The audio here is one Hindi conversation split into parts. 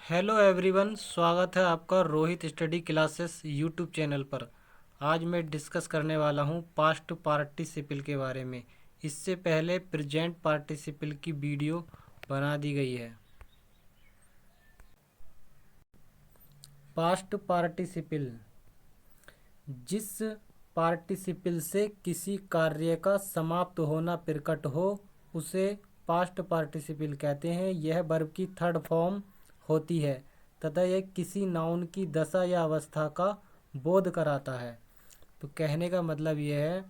हेलो एवरीवन, स्वागत है आपका Rohit study classes YouTube channel पर। आज मैं डिस्कस करने वाला हूँ पास्ट पार्टिसिपल के बारे में। इससे पहले प्रेजेंट पार्टिसिपल की वीडियो बना दी गई है। पास्ट पार्टिसिपल जिस पार्टिसिपल से किसी कार्य का समाप्त होना प्रकट हो उसे पास्ट पार्टिसिपल कहते हैं। यह वर्ब की थर्ड फॉर्म होती है तथा यह किसी नाउन की दशा या अवस्था का बोध कराता है। तो कहने का मतलब यह है,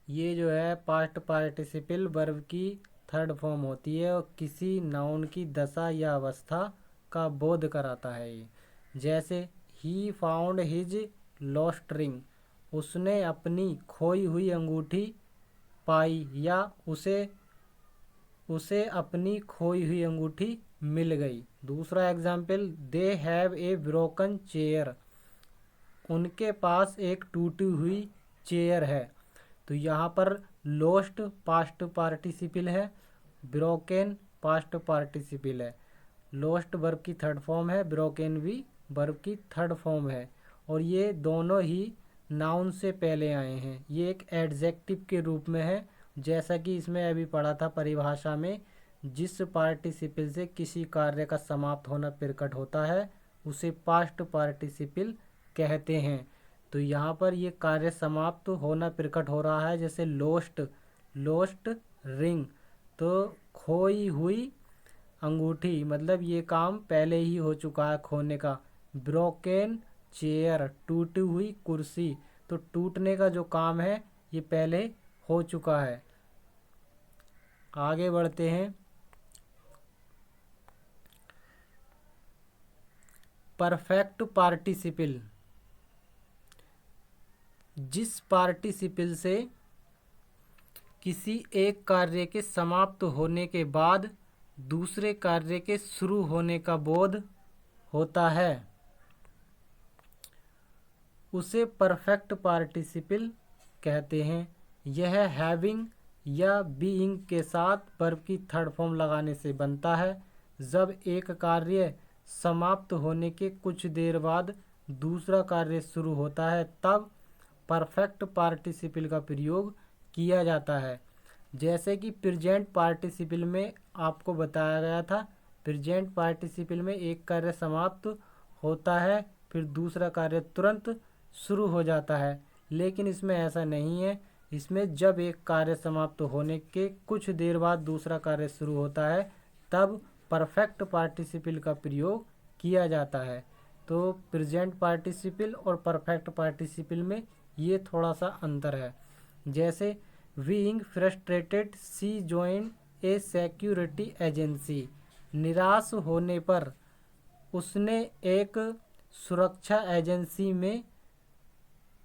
ये जो है पास्ट पार्टिसिपल वर्ब की थर्ड फॉर्म होती है और किसी नाउन की दशा या अवस्था का बोध कराता है। ये जैसे he found his lost ring, उसने अपनी खोई हुई अंगूठी पाई या उसे उसे अपनी खोई हुई अंगूठी मिल गई। दूसरा example, they have a broken chair, उनके पास एक टूटी हुई चेयर है। तो यहाँ पर लोस्ट पास्ट पार्टिसिपल है, ब्रोकन पास्ट पार्टिसिपल है। लोस्ट वर्ब की थर्ड फॉर्म है, ब्रोकन भी वर्ब की थर्ड फॉर्म है और ये दोनों ही नाउन से पहले आए हैं। ये एक एडजेक्टिव के रूप में है, जैसा कि इसमें अभी पढ़ा था परिभाषा में। जिस पार्टिसिपल से किसी कार्य का समाप्त होना प्रकट होता है उसे पास्ट पार्टिसिपल कहते हैं। तो यहाँ पर ये कार्य समाप्त होना प्रकट हो रहा है, जैसे लोस्ट लोस्ट रिंग, तो खोई हुई अंगूठी, मतलब ये काम पहले ही हो चुका है खोने का। ब्रोकन चेयर, टूटी हुई कुर्सी, तो टूटने का जो काम है ये पहले हो चुका है। आगे बढ़ते हैं। परफेक्ट पार्टिसिपल जिस पार्टिसिपल से किसी एक कार्य के समाप्त होने के बाद दूसरे कार्य के शुरू होने का बोध होता है उसे परफेक्ट पार्टिसिपल कहते हैं। यह हैविंग या बीइंग के साथ वर्ब की थर्ड फॉर्म लगाने से बनता है। जब एक कार्य समाप्त होने के कुछ देर बाद दूसरा कार्य शुरू होता है तब परफेक्ट पार्टिसिपल का प्रयोग किया जाता है। जैसे कि प्रेजेंट पार्टिसिपल में आपको बताया गया था, प्रेजेंट पार्टिसिपल में एक कार्य समाप्त होता है फिर दूसरा कार्य तुरंत शुरू हो जाता है, लेकिन इसमें ऐसा नहीं है। इसमें जब एक कार्य समाप्त होने के कुछ देर बाद दूसरा कार्य शुरू होता है तब परफेक्ट पार्टिसिपल का प्रयोग किया जाता है। तो प्रेजेंट पार्टिसिपल और परफेक्ट पार्टिसिपल में ये थोड़ा सा अंतर है। जैसे बीइंग फ्रस्ट्रेटेड सी जॉइंड ए सिक्योरिटी एजेंसी, निराश होने पर उसने एक सुरक्षा एजेंसी में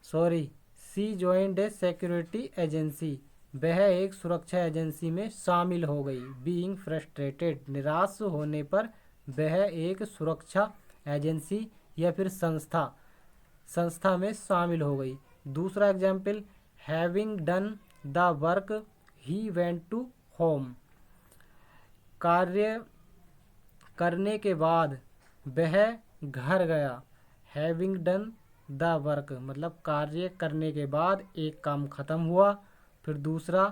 सी जॉइंड ए सिक्योरिटी एजेंसी, वह एक सुरक्षा एजेंसी में शामिल हो गई। बीइंग फ्रस्ट्रेटेड, निराश होने पर वह एक सुरक्षा एजेंसी या फिर संस्था में शामिल हो गई। दूसरा example, having done the work he went to home, कार्य करने के बाद वह घर गया। हैविंग डन द वर्क मतलब कार्य करने के बाद एक काम खत्म हुआ फिर दूसरा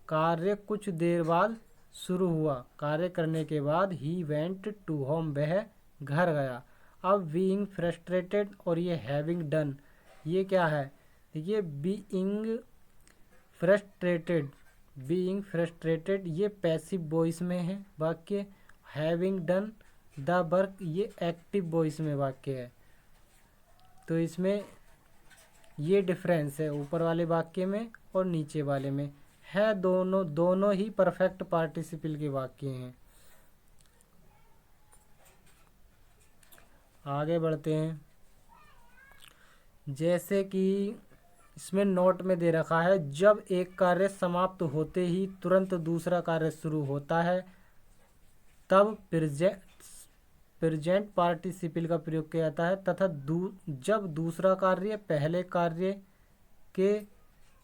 कार्य कुछ देर बाद शुरू हुआ। कार्य करने के बाद ही वेंट टू होम, वह घर गया। अब बीइंग फ्रस्ट्रेटेड और ये हैविंग डन, ये क्या है? ये बीइंग फ्रस्ट्रेटेड ये पैसिव वॉइस में है वाक्य। हैविंग डन द वर्क ये एक्टिव वॉइस में वाक्य है। तो इसमें ये डिफरेंस है ऊपर वाले वाक्य में और नीचे वाले में है। दोनों ही परफेक्ट पार्टिसिपल के वाक्य हैं। आगे बढ़ते हैं। जैसे कि इसमें नोट में दे रखा है, जब एक कार्य समाप्त होते ही तुरंत दूसरा कार्य शुरू होता है तब प्रेजेंट पार्टिसिपल का प्रयोग किया जाता है तथा जब दूसरा कार्य पहले कार्य के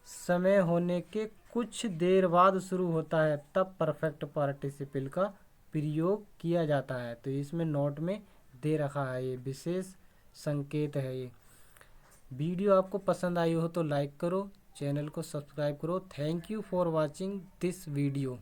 समय होने के कुछ देर बाद शुरू होता है तब परफेक्ट पार्टिसिपल का प्रयोग किया जाता है। तो इसमें नोट में दे रखा है, ये विशेष संकेत है। ये वीडियो आपको पसंद आई हो तो लाइक करो, चैनल को सब्सक्राइब करो। Thank you for watching this video.